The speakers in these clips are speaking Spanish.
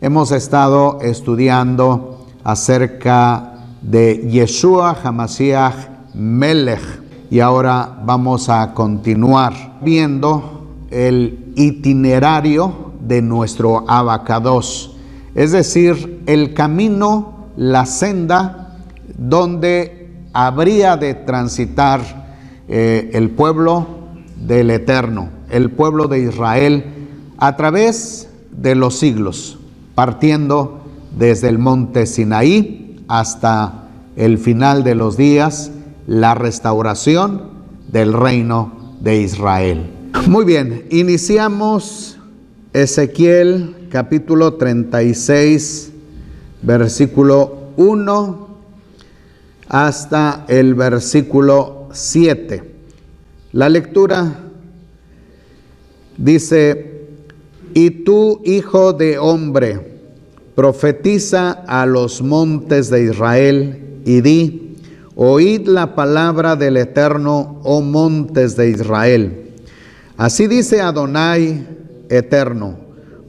hemos estado estudiando acerca de Yeshua HaMashiach Melech y ahora vamos a continuar viendo el itinerario de nuestro Abacados, es decir, el camino, la senda donde habría de transitar el pueblo del Eterno, el pueblo de Israel, a través de los siglos, partiendo desde el monte Sinaí hasta el final de los días, la restauración del reino de Israel. Muy bien, iniciamos Ezequiel capítulo 36, versículo 1 hasta el versículo 7. La lectura dice: y tú, hijo de hombre, profetiza a los montes de Israel y di: oíd la palabra del Eterno, oh montes de Israel. Así dice Adonai Eterno: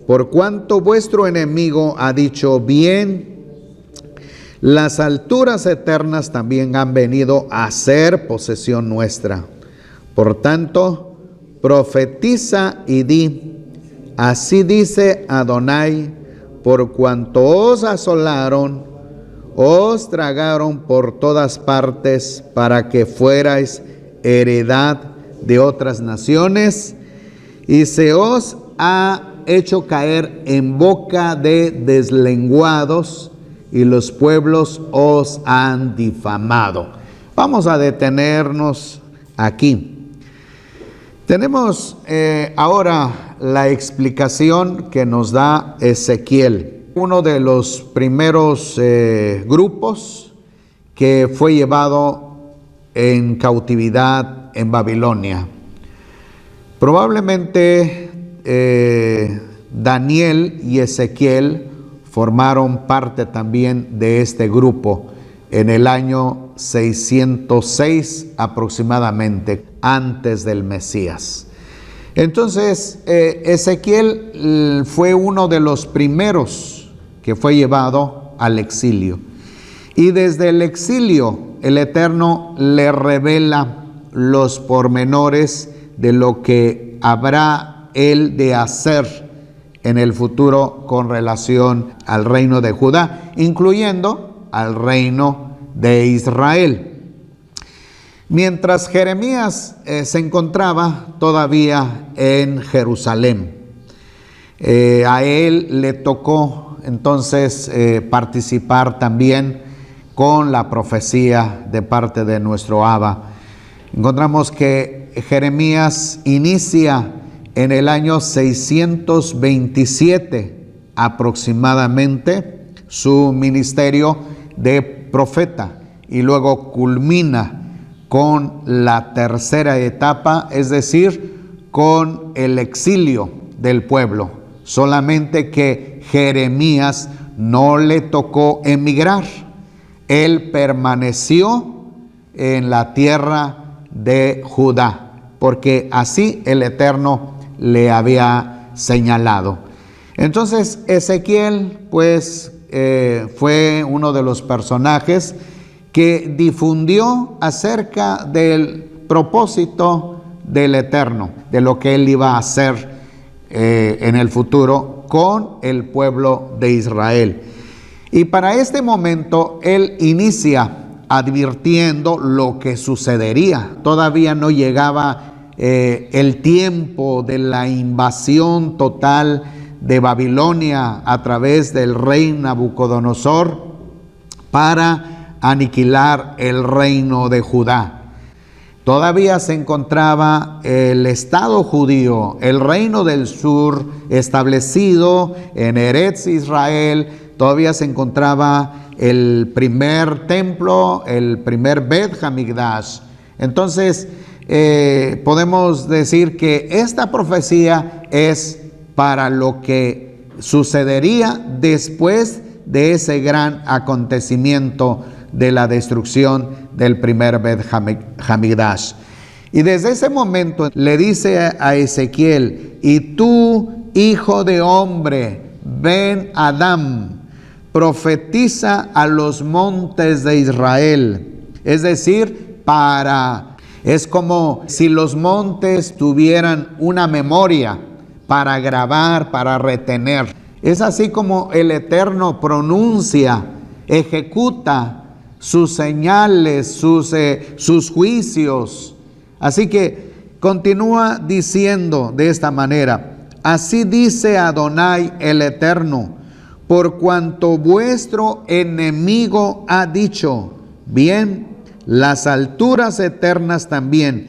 por cuanto vuestro enemigo ha dicho bien, las alturas eternas también han venido a ser posesión nuestra. Por tanto, profetiza y di: así dice Adonai, por cuanto os asolaron, os tragaron por todas partes para que fuerais heredad de otras naciones, y se os ha hecho caer en boca de deslenguados, y los pueblos os han difamado. Vamos a detenernos aquí. Tenemos ahora la explicación que nos da Ezequiel, uno de los primeros grupos que fue llevado en cautividad en Babilonia. Probablemente Daniel y Ezequiel formaron parte también de este grupo en el año 606 aproximadamente, antes del Mesías. Entonces, Ezequiel fue uno de los primeros que fue llevado al exilio. Y desde el exilio, el Eterno le revela los pormenores de lo que habrá él de hacer en el futuro con relación al reino de Judá, incluyendo al reino de Israel. Mientras Jeremías se encontraba todavía en Jerusalén, a él le tocó entonces participar también con la profecía de parte de nuestro Abba. Encontramos que Jeremías inicia en el año 627 aproximadamente su ministerio de profeta y luego culmina con la tercera etapa, es decir, con el exilio del pueblo. Solamente que Jeremías no le tocó emigrar. Él permaneció en la tierra de Judá, porque así el Eterno le había señalado. Entonces Ezequiel pues fue uno de los personajes que difundió acerca del propósito del Eterno, de lo que él iba a hacer en el futuro con el pueblo de Israel. Y para este momento él inicia advirtiendo lo que sucedería. Todavía no llegaba el tiempo de la invasión total de Babilonia a través del rey Nabucodonosor para aniquilar el reino de Judá. Todavía se encontraba el Estado judío, el reino del sur establecido en Eretz Israel. Todavía se encontraba el primer templo, el primer Bet Hamikdash. Entonces podemos decir que esta profecía es para lo que sucedería después de ese gran acontecimiento de la destrucción del primer Bet Hamikdash. Y desde ese momento le dice a Ezequiel: y tú, hijo de hombre, Ben Adam, profetiza a los montes de Israel. Es decir, es como si los montes tuvieran una memoria para grabar, para retener. Es así como el Eterno pronuncia, ejecuta sus señales, sus juicios. Así que continúa diciendo de esta manera: así dice Adonai el Eterno, por cuanto vuestro enemigo ha dicho, bien, las alturas eternas también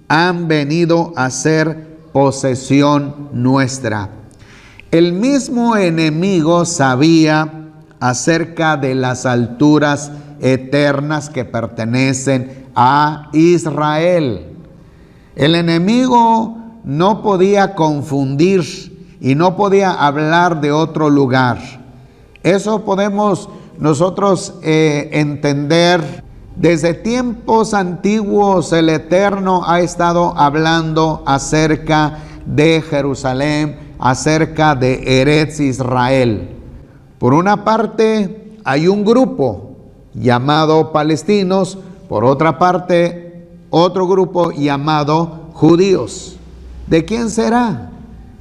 han venido a ser posesión nuestra. El mismo enemigo sabía acerca de las alturas eternas que pertenecen a Israel. El enemigo no podía confundir y no podía hablar de otro lugar. Eso podemos nosotros entender. Desde tiempos antiguos el Eterno ha estado hablando acerca de Jerusalén, acerca de Eretz Israel. Por una parte hay un grupo llamado palestinos, por otra parte otro grupo llamado judíos. ¿De quién será?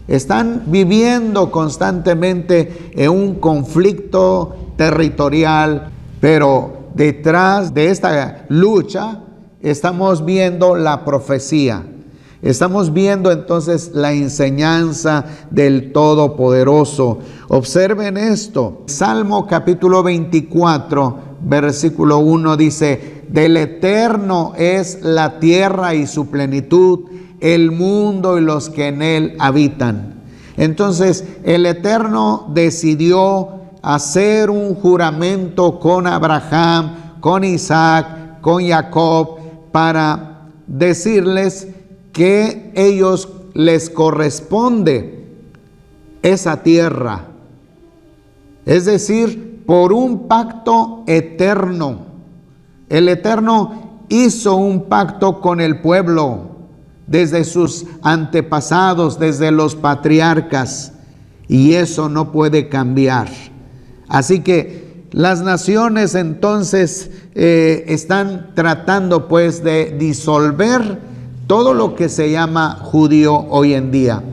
Están viviendo constantemente en un conflicto territorial, pero detrás de esta lucha estamos viendo la profecía. Estamos viendo entonces la enseñanza del Todopoderoso. Observen esto. Salmo capítulo 24, versículo 1 dice: del Eterno es la tierra y su plenitud, el mundo y los que en él habitan. Entonces el Eterno decidió hacer un juramento con Abraham, con Isaac, con Jacob, para decirles que ellos les corresponde esa tierra. Es decir, por un pacto eterno. El Eterno hizo un pacto con el pueblo desde sus antepasados, desde los patriarcas, y eso no puede cambiar. Así que las naciones entonces están tratando pues de disolver todo lo que se llama judío hoy en día.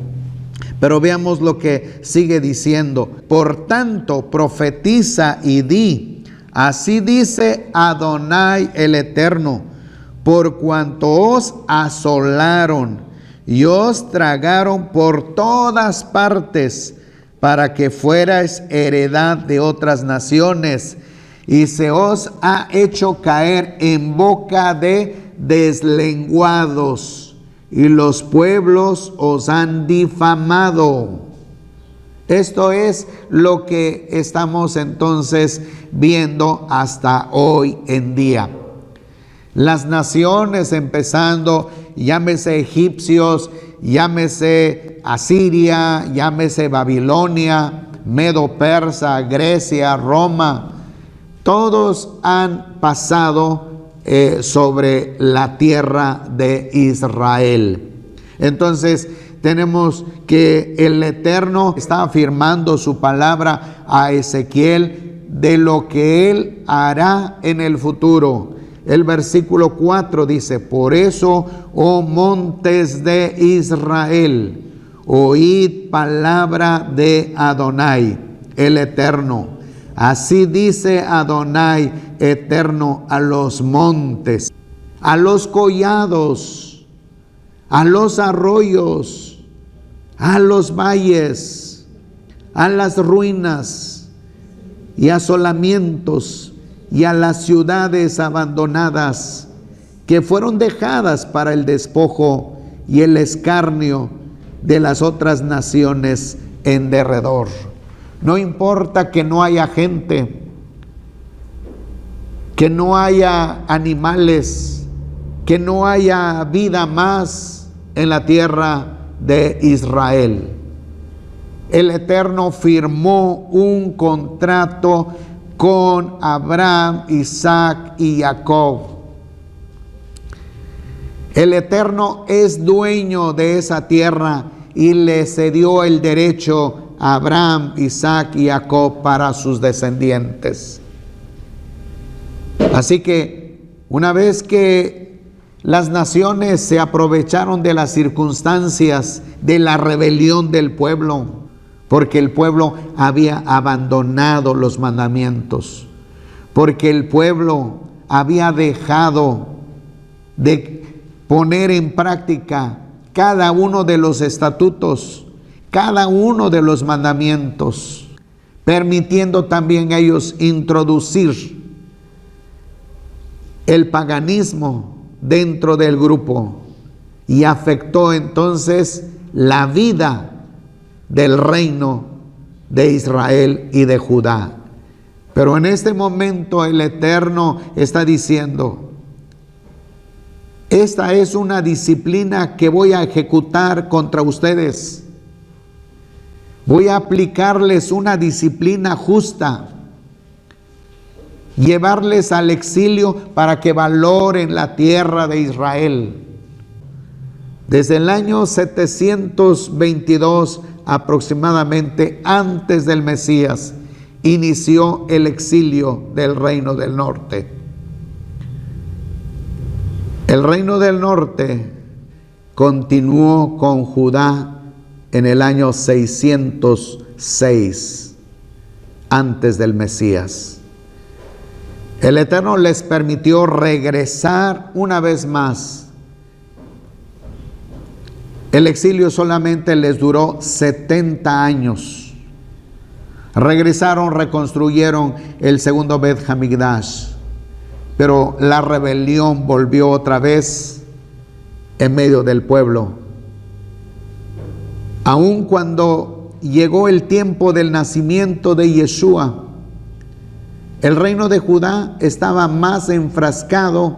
Pero veamos lo que sigue diciendo. Por tanto, profetiza y di, así dice Adonai el Eterno, por cuanto os asolaron y os tragaron por todas partes, para que fuerais heredad de otras naciones, y se os ha hecho caer en boca de deslenguados, y los pueblos os han difamado. Esto es lo que estamos entonces viendo hasta hoy en día. Las naciones, empezando, llámese egipcios, llámese Asiria, llámese Babilonia, Medo-Persa, Grecia, Roma, todos han pasado sobre la tierra de Israel. Entonces tenemos que el Eterno está afirmando su palabra a Ezequiel de lo que él hará en el futuro. El versículo 4 dice: por eso, oh montes de Israel, oíd palabra de Adonai, el Eterno. Así dice Adonai, Eterno, a los montes, a los collados, a los arroyos, a los valles, a las ruinas y asolamientos, y a las ciudades abandonadas que fueron dejadas para el despojo y el escarnio de las otras naciones en derredor. No importa que no haya gente, que no haya animales, que no haya vida más en la tierra de Israel. El Eterno firmó un contrato con Abraham, Isaac y Jacob. El Eterno es dueño de esa tierra y le cedió el derecho a Abraham, Isaac y Jacob para sus descendientes. Así que una vez que las naciones se aprovecharon de las circunstancias de la rebelión del pueblo, porque el pueblo había abandonado los mandamientos, porque el pueblo había dejado de poner en práctica cada uno de los estatutos, cada uno de los mandamientos, permitiendo también a ellos introducir el paganismo dentro del grupo, y afectó entonces la vida del reino de Israel y de Judá. Pero en este momento el Eterno está diciendo: esta es una disciplina que voy a ejecutar contra ustedes. Voy a aplicarles una disciplina justa, llevarles al exilio para que valoren la tierra de Israel. Desde el año 722 aproximadamente, antes del Mesías, inició el exilio del reino del norte. El reino del norte continuó con Judá en el año 606 antes del Mesías. El Eterno les permitió regresar una vez más. El exilio solamente les duró 70 años. Regresaron, reconstruyeron el segundo Bet Hamikdash, pero la rebelión volvió otra vez en medio del pueblo. Aun cuando llegó el tiempo del nacimiento de Yeshua, el reino de Judá estaba más enfrascado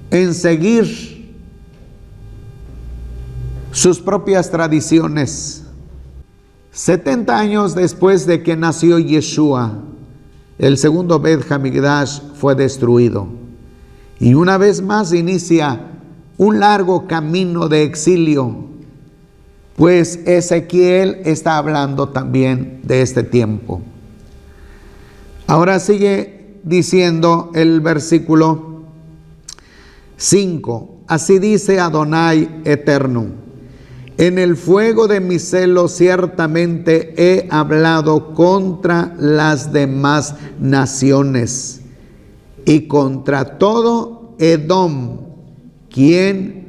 en seguir sus propias tradiciones. 70 años después de que nació Yeshua, el segundo Bet Hamikdash fue destruido, y una vez más inicia un largo camino de exilio, pues Ezequiel está hablando también de este tiempo. Ahora sigue diciendo el versículo 5: así dice Adonai Eterno: en el fuego de mi celo ciertamente he hablado contra las demás naciones y contra todo Edom, quien,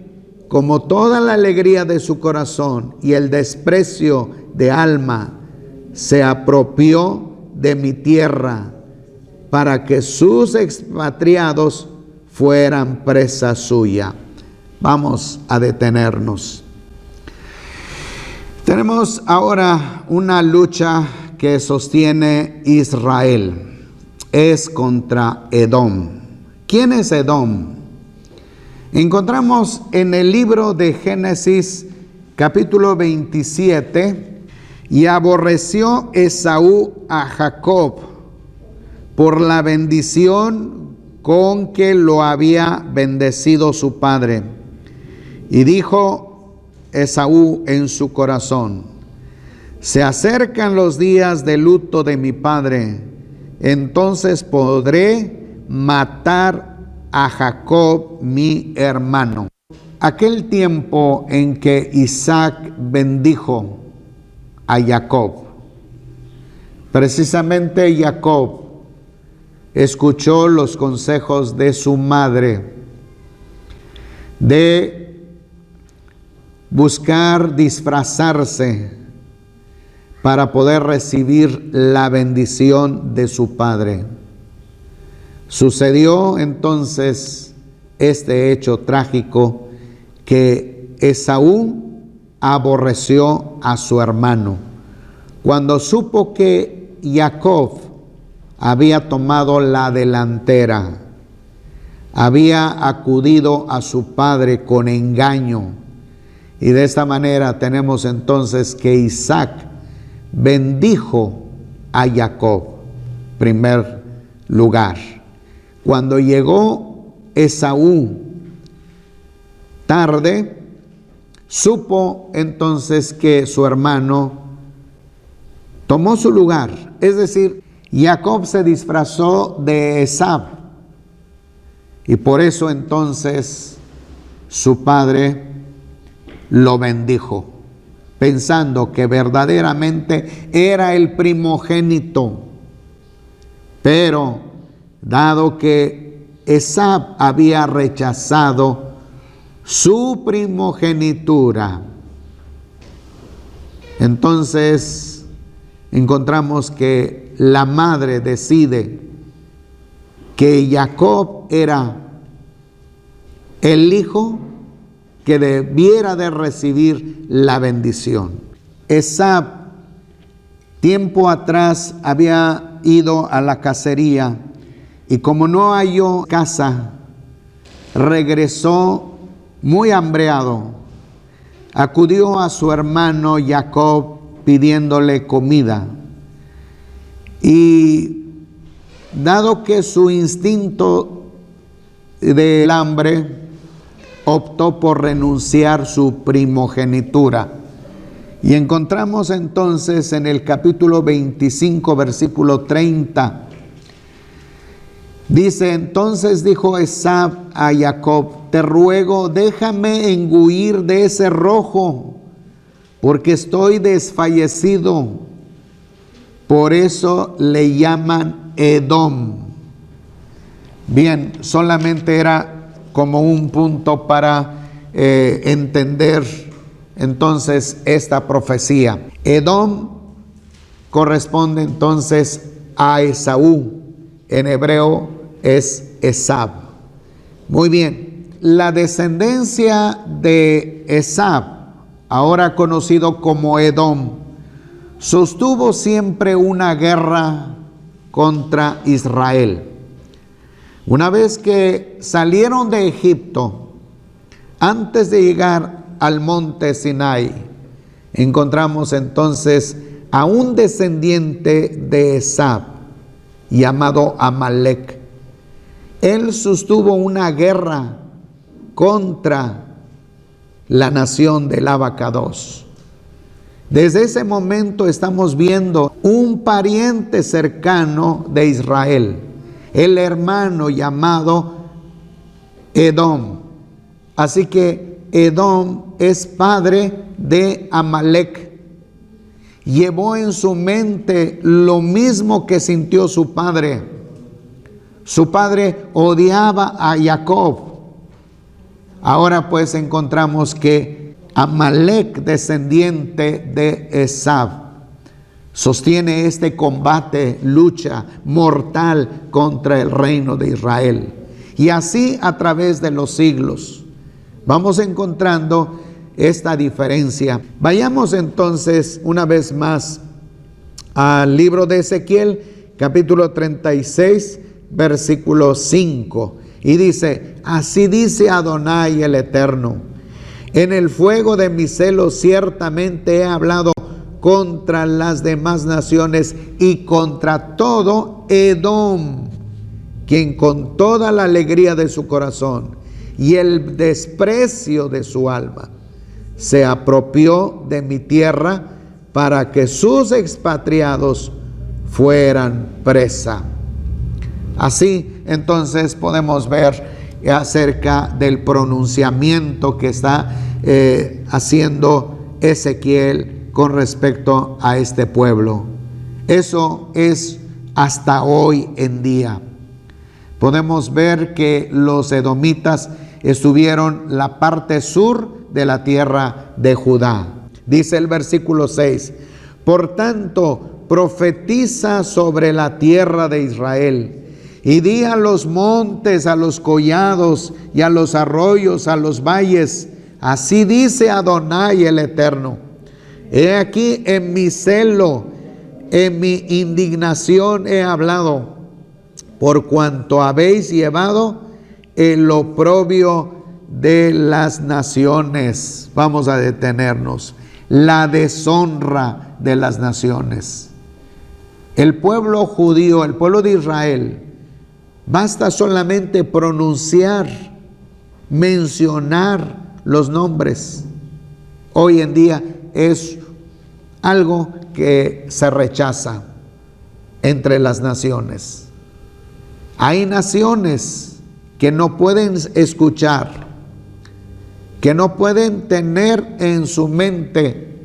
como toda la alegría de su corazón y el desprecio de alma, se apropió de mi tierra para que sus expatriados fueran presa suya. Vamos a detenernos. Tenemos ahora una lucha que sostiene Israel. Es contra Edom. ¿Quién es Edom? Encontramos en el libro de Génesis capítulo 27: y aborreció Esaú a Jacob por la bendición con que lo había bendecido su padre. Y dijo Esaú en su corazón: se acercan los días de luto de mi padre, entonces podré matar a Jacob mi hermano. Aquel tiempo en que Isaac bendijo a Jacob, precisamente Jacob escuchó los consejos de su madre de buscar disfrazarse para poder recibir la bendición de su padre. Sucedió entonces este hecho trágico, que Esaú aborreció a su hermano. Cuando supo que Jacob había tomado la delantera, había acudido a su padre con engaño, y de esta manera tenemos entonces que Isaac bendijo a Jacob, primer lugar. Cuando llegó Esaú tarde, supo entonces que su hermano tomó su lugar. Es decir, Jacob se disfrazó de Esaú. Y por eso entonces su padre lo bendijo, pensando que verdaderamente era el primogénito. Pero dado que Esaú había rechazado su primogenitura, entonces encontramos que la madre decide que Jacob era el hijo que debiera de recibir la bendición. Esaú, tiempo atrás, había ido a la cacería y como no halló caza, regresó muy hambreado. Acudió a su hermano Jacob pidiéndole comida. Y dado que su instinto del hambre, optó por renunciar su primogenitura. Y encontramos entonces en el capítulo 25, versículo 30. Dice: entonces dijo Esaú a Jacob: te ruego, déjame engullir de ese rojo, porque estoy desfallecido. Por eso le llaman Edom. Bien, solamente era como un punto para entender entonces esta profecía. Edom corresponde entonces a Esaú. En hebreo es Esaú. Muy bien, la descendencia de Esaú, ahora conocido como Edom, sostuvo siempre una guerra contra Israel. Una vez que salieron de Egipto, antes de llegar al monte Sinai, encontramos entonces a un descendiente de Esaú llamado Amalek. Él sostuvo una guerra contra la nación del Abacados. Desde ese momento estamos viendo un pariente cercano de Israel, el hermano llamado Edom. Así que Edom es padre de Amalek. Llevó en su mente lo mismo que sintió su padre. Su padre odiaba a Jacob. Ahora pues encontramos que Amalek, descendiente de Esaú, sostiene este combate, lucha mortal contra el reino de Israel. Y así a través de los siglos vamos encontrando esta diferencia. Vayamos entonces una vez más al libro de Ezequiel, capítulo 36, versículo 5. Y dice: así dice Adonai el Eterno: en el fuego de mi celo ciertamente he hablado contra las demás naciones y contra todo Edom, quien con toda la alegría de su corazón y el desprecio de su alma se apropió de mi tierra para que sus expatriados fueran presa. Así entonces podemos ver acerca del pronunciamiento que está haciendo Ezequiel con respecto a este pueblo. Eso es hasta hoy en día. Podemos ver que los edomitas estuvieron la parte sur de la tierra de Judá. Dice el versículo 6: por tanto, profetiza sobre la tierra de Israel y di a los montes, a los collados y a los arroyos, a los valles: así dice Adonai el Eterno: he aquí en mi celo, en mi indignación he hablado, por cuanto habéis llevado el oprobio de las naciones. Vamos a detenernos. La deshonra de las naciones. El pueblo judío, el pueblo de Israel, basta solamente pronunciar, mencionar los nombres. Hoy en día es algo que se rechaza entre las naciones. Hay naciones que no pueden escuchar, que no pueden tener en su mente,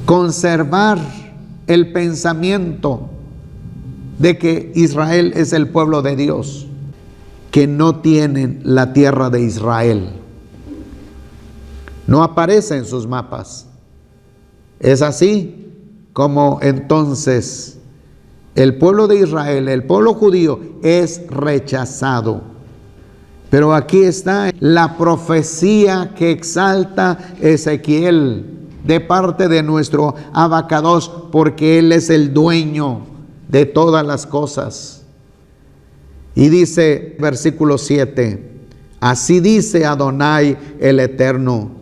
conservar el pensamiento de que Israel es el pueblo de Dios, que no tienen la tierra de Israel. No aparece en sus mapas. Es así como entonces el pueblo de Israel, el pueblo judío, es rechazado. Pero aquí está la profecía que exalta Ezequiel de parte de nuestro Abacados, porque Él es el dueño de todas las cosas. Y dice, versículo 7, así dice Adonai el Eterno,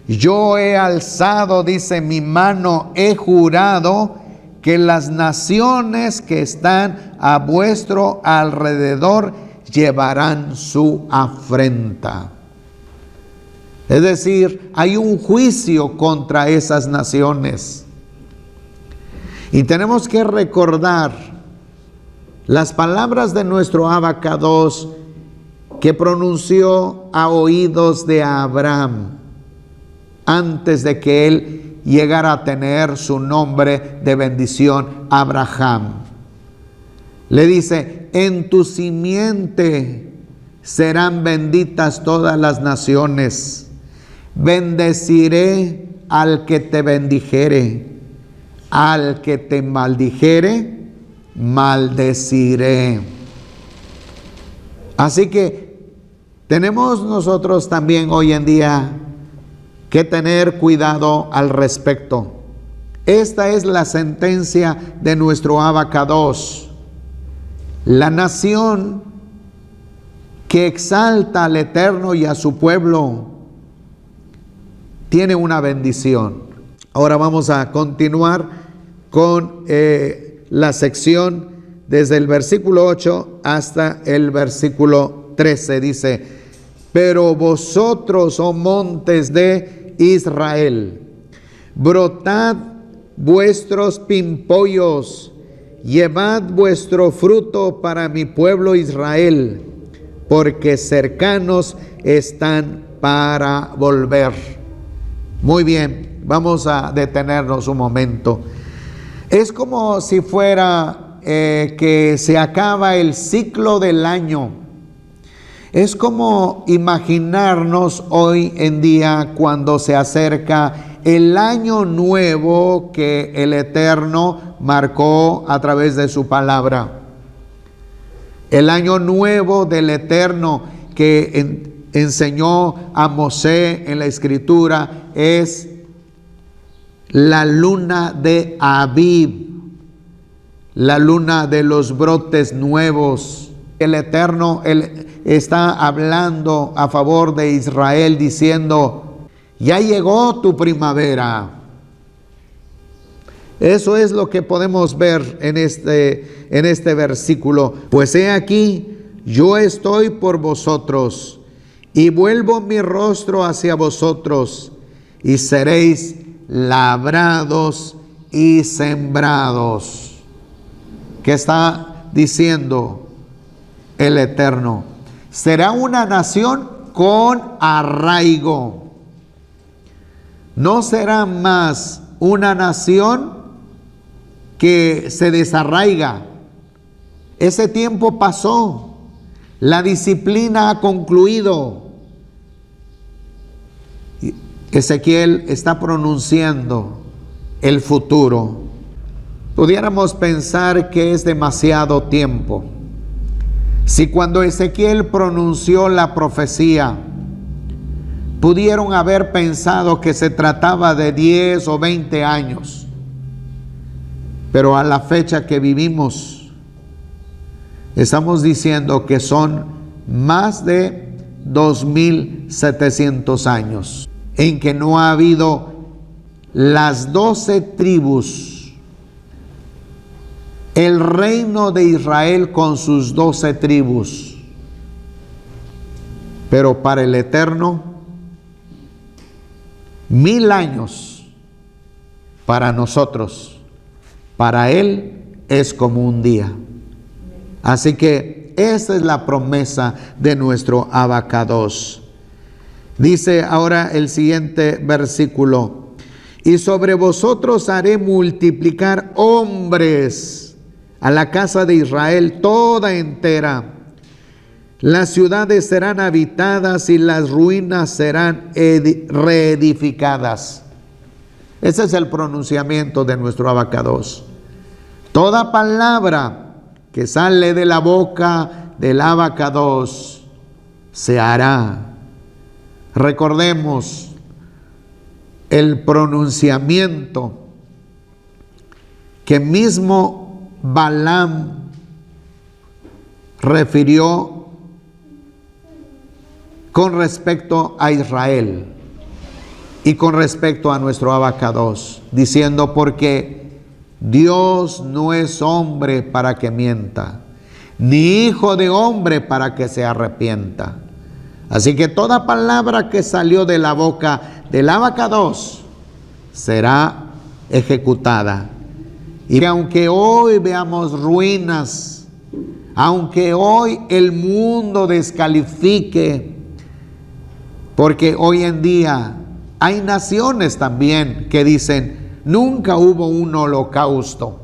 yo he alzado, dice, mi mano, he jurado que las naciones que están a vuestro alrededor llevarán su afrenta. Es decir, hay un juicio contra esas naciones. Y tenemos que recordar las palabras de nuestro Abacados que pronunció a oídos de Abraham antes de que él llegara a tener su nombre de bendición, Abraham. Le dice, en tu simiente serán benditas todas las naciones. Bendeciré al que te bendijere, al que te maldijere, maldeciré. Así que tenemos nosotros también hoy en día que tener cuidado al respecto. Esta es la sentencia de nuestro Abacados. La nación que exalta al Eterno y a su pueblo tiene una bendición. Ahora vamos a continuar con la sección desde el versículo 8 hasta el versículo 13. Dice, pero vosotros, oh montes de Israel, brotad vuestros pimpollos, llevad vuestro fruto para mi pueblo Israel, porque cercanos están para volver. Muy bien, vamos a detenernos un momento. Es como si fuera que se acaba el ciclo del año. Es como imaginarnos hoy en día cuando se acerca el año nuevo que el Eterno marcó a través de su palabra. El año nuevo del Eterno que enseñó a Mosé en la Escritura es la luna de Abib, la luna de los brotes nuevos. El Eterno está hablando a favor de Israel diciendo, ya llegó tu primavera. Eso es lo que podemos ver en este versículo. Pues he aquí, yo estoy por vosotros y vuelvo mi rostro hacia vosotros y seréis labrados y sembrados. ¿Qué está diciendo el Eterno? Será una nación con arraigo. No será más una nación que se desarraiga. Ese tiempo pasó. La disciplina ha concluido. Ezequiel está pronunciando el futuro. Pudiéramos pensar que es demasiado tiempo. Si cuando Ezequiel pronunció la profecía, pudieron haber pensado que se trataba de 10 o 20 años. Pero a la fecha que vivimos, estamos diciendo que son más de 2700 años en que no ha habido las 12 tribus, el reino de Israel con sus 12 tribus. Pero para el Eterno, 1000 años para nosotros, para Él es como un día. Así que esa es la promesa de nuestro abacados. Dice ahora el siguiente versículo: y sobre vosotros haré multiplicar hombres a la casa de Israel toda entera. Las ciudades serán habitadas y las ruinas serán reedificadas. Ese es el pronunciamiento de nuestro abacados. Toda palabra que sale de la boca del abacados se hará. Recordemos el pronunciamiento que mismo Balaam refirió con respecto a Israel y con respecto a nuestro abacados, diciendo: porque Dios no es hombre para que mienta, ni hijo de hombre para que se arrepienta. Así que toda palabra que salió de la boca del abacados será ejecutada. Y aunque hoy veamos ruinas, aunque hoy el mundo descalifique, porque hoy en día hay naciones también que dicen: nunca hubo un holocausto.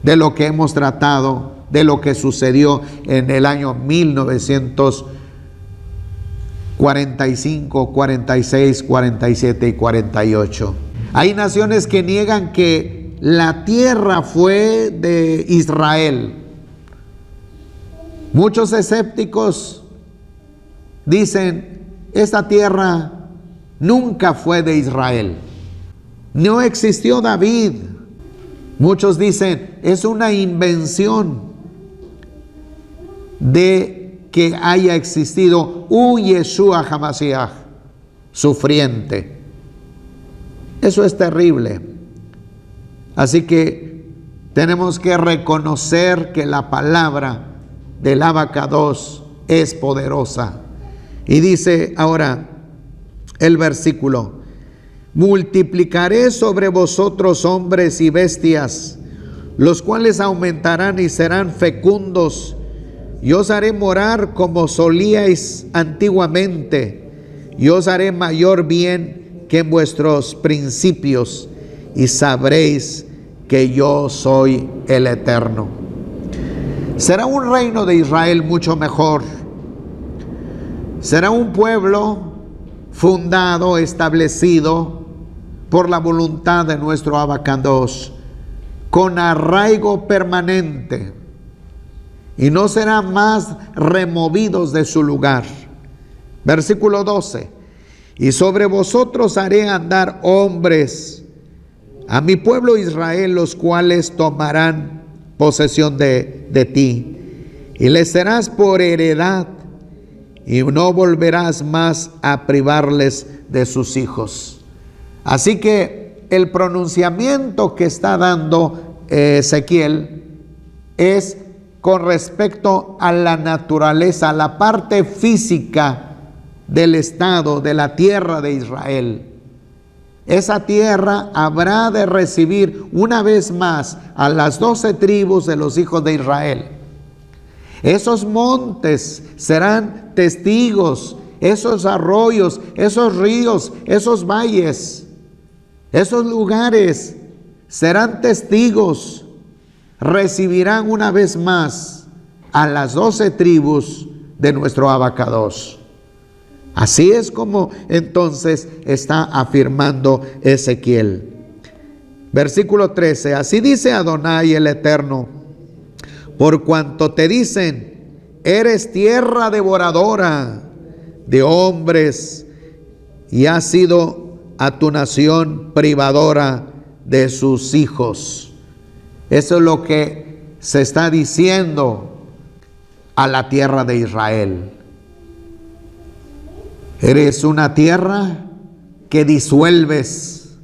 De lo que hemos tratado, de lo que sucedió en el año 1945, 46, 47 y 48. Hay naciones que niegan que la tierra fue de Israel. Muchos escépticos dicen: esta tierra nunca fue de Israel. No existió David. Muchos dicen: es una invención de que haya existido un Yeshua HaMashiach sufriente. Eso es terrible. Así que tenemos que reconocer que la palabra del abacados es poderosa. Y dice ahora el versículo: multiplicaré sobre vosotros hombres y bestias, los cuales aumentarán y serán fecundos. Y os haré morar como solíais antiguamente, y os haré mayor bien que en vuestros principios, y sabréis que yo soy el Eterno. Será un reino de Israel mucho mejor. Será un pueblo fundado, establecido por la voluntad de nuestro abacados, con arraigo permanente, y no serán más removidos de su lugar. Versículo 12: y sobre vosotros haré andar hombres, a mi pueblo Israel, los cuales tomarán posesión de ti, y les serás por heredad, y no volverás más a privarles de sus hijos. Así que el pronunciamiento que está dando Ezequiel es con respecto a la naturaleza, a la parte física del estado, de la tierra de Israel. Esa tierra habrá de recibir una vez más a las 12 tribus de los hijos de Israel. Esos montes serán testigos, esos arroyos, esos ríos, esos valles, esos lugares serán testigos. Recibirán una vez más a las 12 tribus de nuestro abacados. Así es como entonces está afirmando Ezequiel. Versículo 13: así dice Adonai el Eterno: por cuanto te dicen: eres tierra devoradora de hombres, y has sido a tu nación privadora de sus hijos. Eso es lo que se está diciendo a la tierra de Israel. Eres una tierra que disuelves.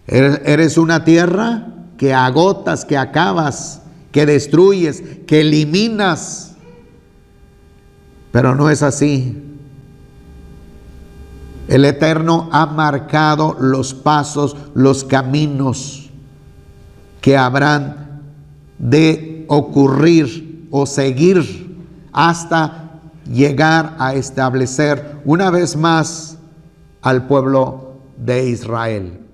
Eres una tierra que agotas, que acabas, que destruyes, que eliminas. Pero no es así. El Eterno ha marcado los pasos, los caminos que habrán de ocurrir o seguir hasta llegar a establecer una vez más al pueblo de Israel.